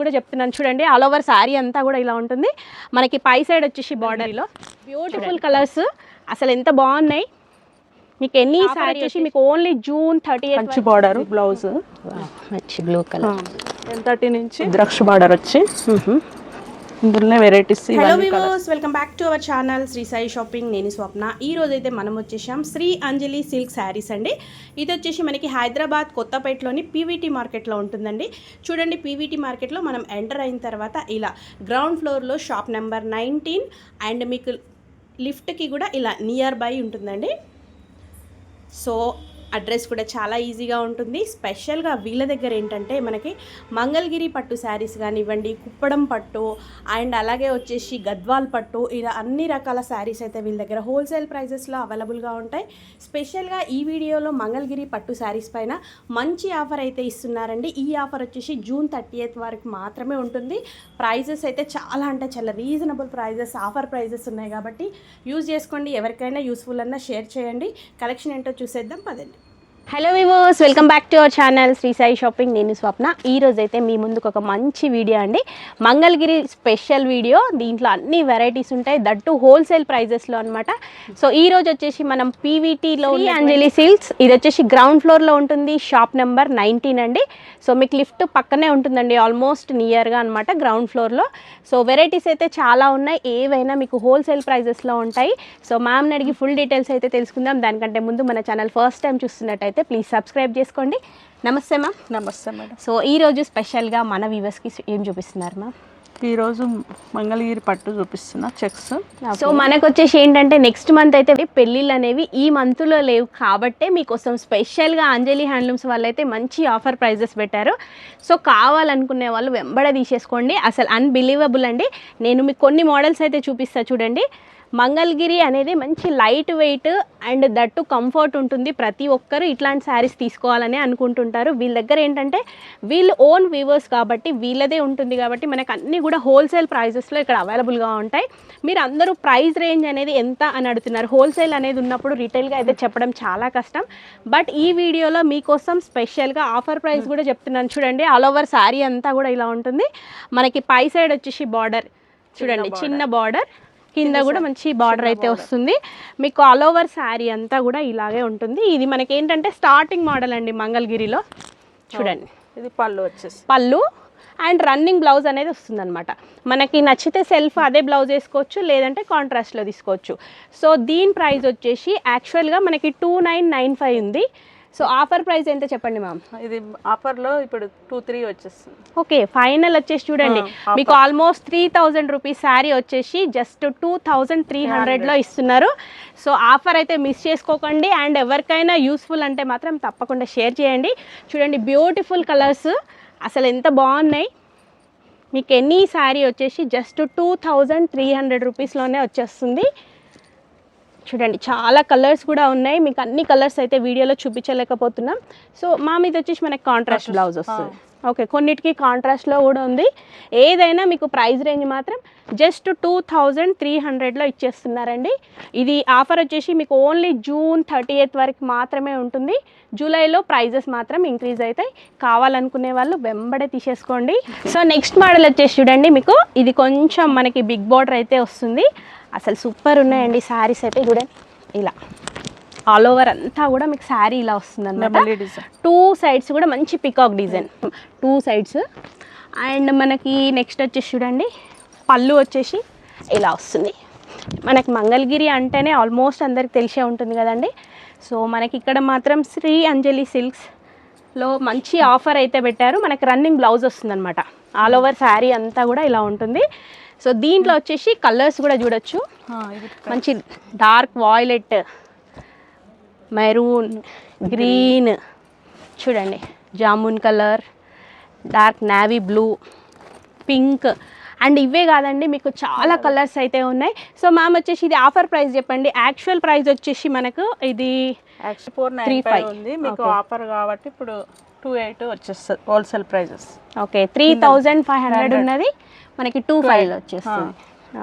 కూడా చెప్తున్నాను చూడండి. ఆల్ ఓవర్ సారీ అంతా కూడా ఇలా ఉంటుంది. మనకి పై సైడ్ వచ్చేసి బార్డర్లో బ్యూటిఫుల్ కలర్స్ అసలు ఎంత బాగున్నాయి. మీకు ఎన్ని సారీ వచ్చేసి మీకు ఓన్లీ జూన్ 30 మంచి బార్డర్ బ్లౌజ్ మంచి బ్లూ కలర్ 1030 నుంచి ద్రాక్ష బార్డర్ వచ్చి ఇందులోనే varieties. Hello viewers, welcome back to our channel Sri Sai shopping. నేను స్వప్న. ఈ రోజు అయితే మనం వచ్చేసాం శ్రీ అంజలి సిల్క్ శారీస్ అండి. ఇది వచ్చేసి మనకి హైదరాబాద్ కొత్తపేటలోని పీవీటీ మార్కెట్లో ఉంటుందండి. చూడండి, పీవీటీ మార్కెట్లో మనం ఎంటర్ అయిన తర్వాత ఇలా గ్రౌండ్ ఫ్లోర్లో షాప్ నెంబర్ 19 అండ్ మీకు లిఫ్ట్కి కూడా ఇలా నియర్ బై ఉంటుందండి. సో అడ్రస్ కూడా చాలా ఈజీగా ఉంటుంది. స్పెషల్గా వీళ్ళ దగ్గర ఏంటంటే మనకి మంగళగిరి పట్టు శారీస్ కానివ్వండి, కుప్పడం పట్టు అండ్ అలాగే వచ్చేసి గద్వాల్ పట్టు, ఇలా అన్ని రకాల శారీస్ అయితే వీళ్ళ దగ్గర హోల్సేల్ ప్రైజెస్లో అవైలబుల్గా ఉంటాయి. స్పెషల్గా ఈ వీడియోలో మంగళగిరి పట్టు శారీస్ పైన మంచి ఆఫర్ అయితే ఇస్తున్నారండి. ఈ ఆఫర్ వచ్చేసి జూన్ 30 వరకు మాత్రమే ఉంటుంది. ప్రైజెస్ అయితే చాలా అంటే చాలా రీజనబుల్ ప్రైజెస్, ఆఫర్ ప్రైజెస్ ఉన్నాయి కాబట్టి యూజ్ చేసుకోండి. ఎవరికైనా యూస్ఫుల్ అన్నా షేర్ చేయండి. కలెక్షన్ ఏంటో చూసేద్దాం పదండి. Hello viewers, welcome back to our channel Sri Sai shopping. నేను స్వప్న. ఈ రోజు అయితే మీ ముందుకు ఒక మంచి వీడియో అండి, మంగళగిరి స్పెషల్ వీడియో. దీంట్లో అన్ని వెరైటీస్ ఉంటాయి, దట్టు హోల్సేల్ ప్రైజెస్లో అనమాట. సో ఈ రోజు వచ్చేసి మనం పీవీటీలో అంజలి సిల్క్స్, ఇది వచ్చేసి గ్రౌండ్ ఫ్లోర్లో ఉంటుంది, షాప్ నెంబర్ 19 అండి. సో మీకు లిఫ్ట్ పక్కనే ఉంటుందండి, ఆల్మోస్ట్ నియర్గా అనమాట గ్రౌండ్ ఫ్లోర్లో. సో వెరైటీస్ అయితే చాలా ఉన్నాయి, ఏవైనా మీకు హోల్సేల్ ప్రైజెస్లో ఉంటాయి. సో మ్యామ్ని అడిగి ఫుల్ డీటెయిల్స్ అయితే తెలుసుకుందాం. దానికంటే ముందు మన ఛానల్ ఫస్ట్ టైం చూస్తున్నట్టయితే ప్లీజ్ సబ్స్క్రైబ్ చేసుకోండి. నమస్తే మ్యామ్. నమస్తే మేడం. సో ఈరోజు స్పెషల్గా మన వ్యూవర్స్కి ఏం చూపిస్తున్నారు మ్యామ్? ఈరోజు మంగళగిరి పట్టు చూపిస్తున్నా, చెక్స్. సో మనకు వచ్చేసి ఏంటంటే నెక్స్ట్ మంత్ అయితే పెళ్ళిళ్ళు అనేవి ఈ మంత్లో లేవు కాబట్టి మీకోసం స్పెషల్గా అంజలి హ్యాండ్లూమ్స్ వాళ్ళు అయితే మంచి ఆఫర్ ప్రైజెస్ పెట్టారు. సో కావాలనుకునే వాళ్ళు వెంబడే తీసేసుకోండి. అసలు అన్బిలీవబుల్ అండి. నేను మీకు కొన్ని మోడల్స్ అయితే చూపిస్తా చూడండి. మంగళగిరి అనేది మంచి light weight and that comfort ఉంటుంది. ప్రతి ఒక్కరు ఇట్లాంటి శారీస్ తీసుకోవాలని అనుకుంటుంటారు. వీళ్ళ దగ్గర ఏంటంటే వీళ్ళు ఓన్ వీవర్స్ కాబట్టి వీళ్ళదే ఉంటుంది కాబట్టి మనకు అన్నీ కూడా హోల్సేల్ ప్రైజెస్లో ఇక్కడ అవైలబుల్గా ఉంటాయి. మీరు అందరూ ప్రైస్ రేంజ్ అనేది ఎంత అని అడుగుతున్నారు. హోల్సేల్ అనేది ఉన్నప్పుడు రీటైల్గా అయితే చెప్పడం చాలా కష్టం. బట్ ఈ వీడియోలో మీకోసం స్పెషల్గా ఆఫర్ ప్రైస్ కూడా చెప్తున్నాను చూడండి. ఆల్ ఓవర్ శారీ అంతా కూడా ఇలా ఉంటుంది. మనకి పై సైడ్ వచ్చేసి బార్డర్ చూడండి, చిన్న బార్డర్, కింద కూడా మంచి బార్డర్ అయితే వస్తుంది. మీకు ఆల్ ఓవర్ శారీ అంతా కూడా ఇలాగే ఉంటుంది. ఇది మనకి ఏంటంటే స్టార్టింగ్ మోడల్ అండి మంగళగిరిలో. చూడండి, ఇది పళ్ళు వచ్చేసి పళ్ళు అండ్ రన్నింగ్ బ్లౌజ్ అనేది వస్తుంది అనమాట. మనకి నచ్చితే సెల్ఫ్ అదే బ్లౌజ్ వేసుకోవచ్చు, లేదంటే కాంట్రాస్ట్లో తీసుకోవచ్చు. సో దీని ప్రైస్ వచ్చేసి యాక్చువల్గా మనకి 2995 ఉంది. సో ఆఫర్ ప్రైస్ ఎంత చెప్పండి మ్యామ్? ఇది ఆఫర్లో ఇప్పుడు 23 వచ్చేస్తుంది. ఓకే, ఫైనల్ వచ్చేసి చూడండి మీకు ఆల్మోస్ట్ 3000 రూపీస్ శారీ వచ్చేసి జస్ట్ 2300లో ఇస్తున్నారు. సో ఆఫర్ అయితే మిస్ చేసుకోకండి. అండ్ ఎవరికైనా యూస్ఫుల్ అంటే మాత్రం తప్పకుండా షేర్ చేయండి. చూడండి, బ్యూటిఫుల్ కలర్స్ అసలు ఎంత బాగున్నాయి. మీకు ఎన్ని శారీ వచ్చేసి జస్ట్ 2300 రూపీస్లోనే వచ్చేస్తుంది. చూడండి, చాలా కలర్స్ కూడా ఉన్నాయి. మీకు అన్ని కలర్స్ అయితే వీడియోలో చూపించలేకపోతున్నాం. సో మా మీద వచ్చేసి మనకి కాంట్రాస్ట్ బ్లౌజ్ వస్తుంది. ఓకే, కొన్నిటికి కాంట్రాస్ట్లో కూడా ఉంది. ఏదైనా మీకు ప్రైస్ రేంజ్ మాత్రం జస్ట్ 2300లో ఇచ్చేస్తున్నారండి. ఇది ఆఫర్ వచ్చేసి మీకు ఓన్లీ జూన్ 30 వరకు మాత్రమే ఉంటుంది. జూలైలో ప్రైజెస్ మాత్రం ఇంక్రీజ్ అవుతాయి. కావాలనుకునే వాళ్ళు వెంబడే తీసేసుకోండి. సో నెక్స్ట్ మోడల్ వచ్చేసి చూడండి, మీకు ఇది కొంచెం మనకి బిగ్ బార్డర్ అయితే వస్తుంది. అసలు సూపర్ ఉన్నాయండి శారీస్ అయితే. చూడండి, ఇలా ఆల్ ఓవర్ అంతా కూడా మీకు శారీ ఇలా వస్తుంది అన్నమాట. 2 సైడ్స్ కూడా మంచి పికాక్ డిజైన్, 2 సైడ్స్. అండ్ మనకి నెక్స్ట్ వచ్చేసి చూడండి, పళ్ళు వచ్చేసి ఇలా వస్తుంది. మనకి మంగళగిరి అంటేనే ఆల్మోస్ట్ అందరికి తెలిసే ఉంటుంది కదండి. సో మనకి ఇక్కడ మాత్రం శ్రీ అంజలి సిల్క్స్లో మంచి ఆఫర్ అయితే పెట్టారు. మనకి రన్నింగ్ బ్లౌజ్ వస్తుంది అనమాట. ఆల్ ఓవర్ శారీ అంతా కూడా ఇలా ఉంటుంది. సో దీంట్లో వచ్చేసి కలర్స్ కూడా చూడొచ్చు. మంచి డార్క్ వాయిలెట్, మెరూన్, గ్రీన్, చూడండి jamun colour, dark navy blue, pink. And ఇవే కాదండి, మీకు చాలా కలర్స్ అయితే ఉన్నాయి. సో మ్యామ్ వచ్చేసి ఇది ఆఫర్ ప్రైస్ చెప్పండి. యాక్చువల్ ప్రైస్ వచ్చేసి మనకు ఇది 495 ఉంది. మీకు ఆఫర్ కాబట్టి ఇప్పుడు 28 వచ్చేస్తుంది హోల్సేల్ ప్రైజెస్. ఓకే, 3500 ఉన్నది మనకి 25 వచ్చేస్తుంది.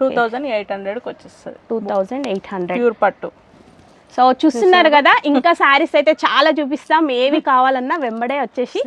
2800కి వచ్చేస్తుంది. 2800 ప్యూర్ పట్టు. సో చూస్తున్నారు కదా, ఇంకా శారీస్ అయితే చాలా చూపిస్తాం. ఏవి కావాలన్నా వెంబడే వచ్చేసి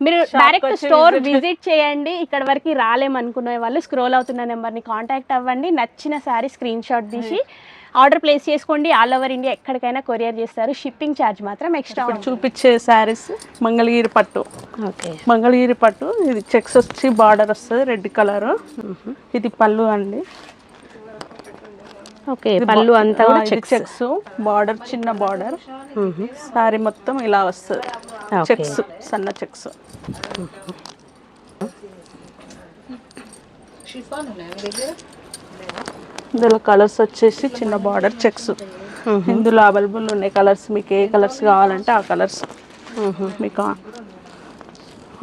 మీరు డైరెక్ట్ స్టోర్ విజిట్ చేయండి. ఇక్కడ వరకు రాలేమనుకునే వాళ్ళు స్క్రోల్ అవుతున్న నెంబర్ని కాంటాక్ట్ అవ్వండి. నచ్చిన శారీ స్క్రీన్ షాట్ తీసి ఆర్డర్ ప్లేస్ చేసుకోండి. ఆల్ ఓవర్ ఇండియా ఎక్కడికైనా కొరియర్ చేస్తారు. షిప్పింగ్ ఛార్జ్ మాత్రం ఎక్స్ట్రా. చూపించే శారీస్ మంగళగిరి పట్టు. ఓకే, మంగళగిరి పట్టు. ఇది చెక్స్ వచ్చి బార్డర్ వస్తుంది రెడ్ కలర్. ఇది పళ్ళు అండి. ఓకే, పళ్ళు అంతా కూడా చెక్స్ బార్డర్, చిన్న బార్డర్. శారీ మొత్తం ఇలా వస్తుంది, చెక్స్, సన్న చెక్స్. ఇందులో కలర్స్ వచ్చేసి చిన్న బార్డర్ చెక్స్. ఇందులో అవైలబుల్ ఉన్నాయి కలర్స్. మీకు ఏ కలర్స్ కావాలంటే ఆ కలర్స్. మీకు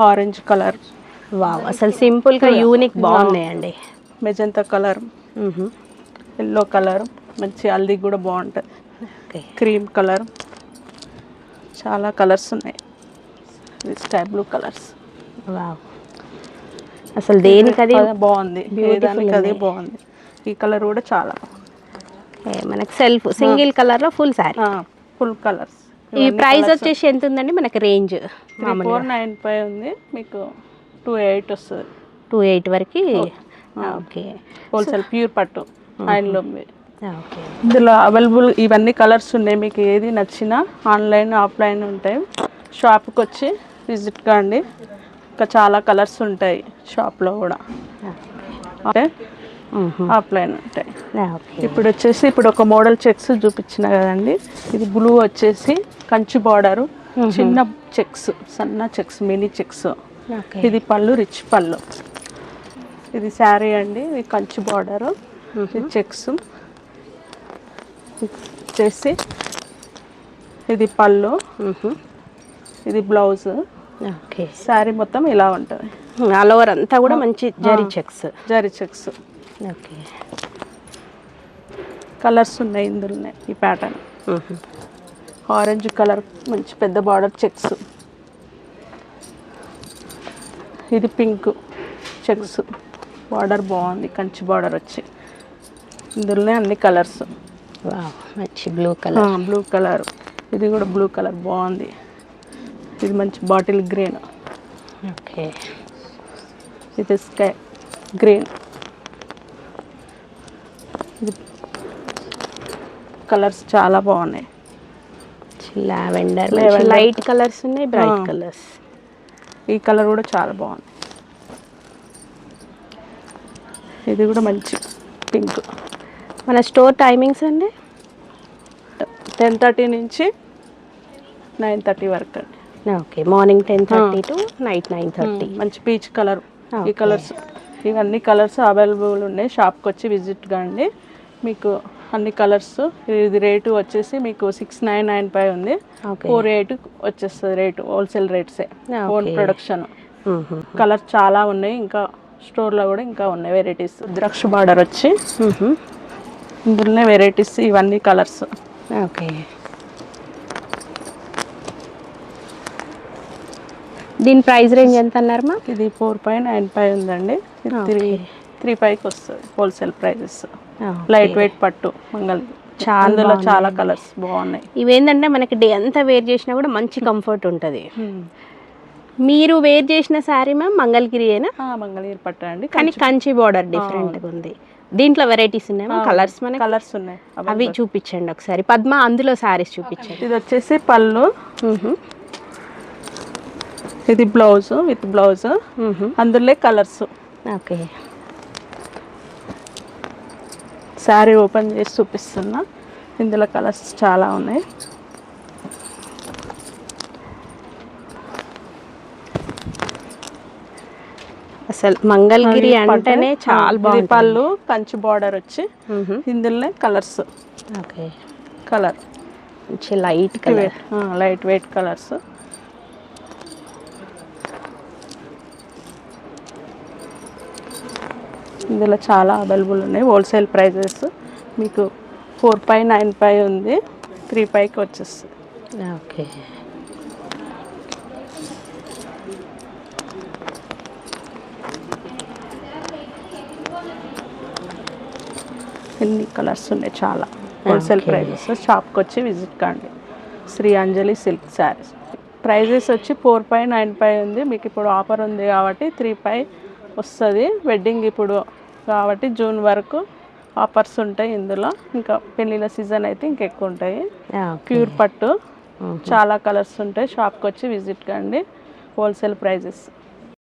ఆరెంజ్ కలర్, వావ్, అసలు సింపుల్గా యూనిక్ బాగున్నాయండి. మెజంతా కలర్, ఎల్లో కలర్, మంచి హల్దీ కూడా బాగుంటుంది. క్రీమ్ కలర్, చాలా కలర్స్ ఉన్నాయి. Sky blue colours. వావ్, అసలు దేనికి అది బాగుంది, దానికి అదే బాగుంది. ఈ కలర్ కూడా చాలా మనకి సెల్ఫ్ సింగిల్ కలర్లో ఫుల్ శారీ, ఫుల్ కలర్స్. ఈ ప్రైస్ వచ్చేసి ఎంత ఉందండి మనకి? రేంజ్ 495 ఉంది, మీకు 28 వస్తుంది. 28 వరకు. ఓకే, హోల్సేల్ ప్యూర్ పట్టు హ్యాండ్లూమ్. ఇందులో అవైలబుల్ ఇవన్నీ కలర్స్ ఉన్నాయి. మీకు ఏది నచ్చినా ఆన్లైన్ ఆఫ్లైన్ ఉంటాయి. షాప్కి వచ్చి విజిట్ కాండి. ఇంకా చాలా కలర్స్ ఉంటాయి షాప్లో కూడా, అంటే ఆఫ్లైన్ ఉంటాయి. ఇప్పుడు వచ్చేసి ఇప్పుడు ఒక మోడల్ చెక్స్ చూపించిన కదండి. ఇది బ్లూ వచ్చేసి కంచి బార్డరు, చిన్న చెక్స్, సన్న చెక్స్, మినీ చెక్స్. ఇది పళ్ళు, రిచ్ పళ్ళు. ఇది శారీ అండి. ఇది కంచి బార్డరు, ఇది చెక్స్ వచ్చేసి. ఇది పళ్ళు, ఇది బ్లౌజ్. ఓకే, శారీ మొత్తం ఇలా ఉంటుంది. ఆల్ ఓవర్ అంతా కూడా మంచి zari checks. Zari checks. Okay, colours ఉన్నాయి ఇందులో. ఈ ప్యాటర్న్ ఆరెంజ్ కలర్, మంచి పెద్ద బార్డర్ చెక్స్. ఇది పింక్ చెక్స్, బార్డర్ బాగుంది, కంచి బార్డర్ వచ్చి. ఇందులోనే అన్ని కలర్స్. మంచి బ్లూ కలర్, బ్లూ కలర్. ఇది కూడా బ్లూ కలర్ బాగుంది. ఇది మంచి బాటిల్ గ్రీన్. ఓకే, ఇది స్కై గ్రీన్. ఇది కలర్స్ చాలా బాగున్నాయి. లావెండర్, లైట్ కలర్స్ ఉన్నాయి, బ్రైట్ కలర్స్. ఈ కలర్ కూడా చాలా బాగుంది. ఇది కూడా మంచి పింక్. మన స్టోర్ టైమింగ్స్ అండి 10:30 నుంచి 9:30 వరకు అండి. Okay, morning 10:30 to night 9:30. మంచి పీచ్ కలర్. ఈ కలర్స్, ఇవన్నీ కలర్స్ అవైలబుల్ ఉన్నాయి. షాప్కి వచ్చి విజిట్ కాండి. మీకు అన్ని కలర్స్. ఇది రేటు వచ్చేసి మీకు 6,995 ఉంది. 4,8 వచ్చేస్తుంది రేటు. హోల్సేల్ రేట్సే, ఓన్ ప్రొడక్షన్. కలర్స్ చాలా ఉన్నాయి. ఇంకా స్టోర్లో కూడా ఇంకా ఉన్నాయి వెరైటీస్. ద్రాక్ష బార్డర్ వచ్చి ఇందులోనే వెరైటీస్. ఇవన్నీ కలర్స్. ఓకే, దీని ప్రైస్ రేంజ్ ఎంత అన్నారు మా? ఇది 4,95 ఉందండి. 3,500 వస్తుంది హోల్సేల్ ప్రైజెస్. లైట్ వెయిట్ పట్టు అందులో చాలా కలర్స్ బాగున్నాయి. ఇవేంటంటే మనకి డే అంతా వేర్ చేసినా కూడా మంచి కంఫర్ట్ ఉంటుంది. మీరు వేర్ చేసిన శారీ మ్యామ్ మంగళగిరి అయినా? మంగళగిరి పట్టు అండి, కానీ కంచి బార్డర్ డిఫరెంట్గా ఉంది. దీంట్లో వెరైటీస్ ఉన్నాయి, కలర్స్ మన కలర్స్ ఉన్నాయి. అవి చూపించండి ఒకసారి. పద్మ, అందులో శారీస్ చూపించండి. ఇది వచ్చేసి పళ్ళు, ఇది బ్లౌజ్ విత్ బ్లౌజ్. అందులో కలర్స్. ఓకే, శారీ ఓపెన్ చేసి చూపిస్తున్నా. ఇందులో కలర్స్ చాలా ఉన్నాయి. అసలు మంగళగిరి అంటేనే చాలా బాగుంది. పళ్ళు కంచి బార్డర్ వచ్చి ఇందులోనే కలర్స్. ఓకే, కలర్ మంచి light colour, light weight colours. ఇందులో చాలా అవైలబుల్ ఉన్నాయి. హోల్సేల్ ప్రైజెస్ మీకు 4,995 ఉంది. 3,500 వచ్చేస్తుంది. ఓకే, ఎన్ని కలర్స్ ఉన్నాయి చాలా. Wholesale prices. షాప్కి వచ్చి విజిట్ కాండి. Sri Anjali silk sarees. Prices వచ్చి 4,995 ఉంది. మీకు ఇప్పుడు ఆఫర్ ఉంది కాబట్టి 3,500 వస్తుంది. వెడ్డింగ్ ఇప్పుడు కాబట్టి జూన్ వరకు ఆఫర్స్ ఉంటాయి ఇందులో. ఇంకా పెళ్ళిళ్ళ సీజన్ అయితే ఇంకెక్కువ ఉంటాయి. ప్యూర్ పట్టు చాలా కలర్స్ ఉంటాయి. షాప్కి వచ్చి విజిట్ కండి. Wholesale prices.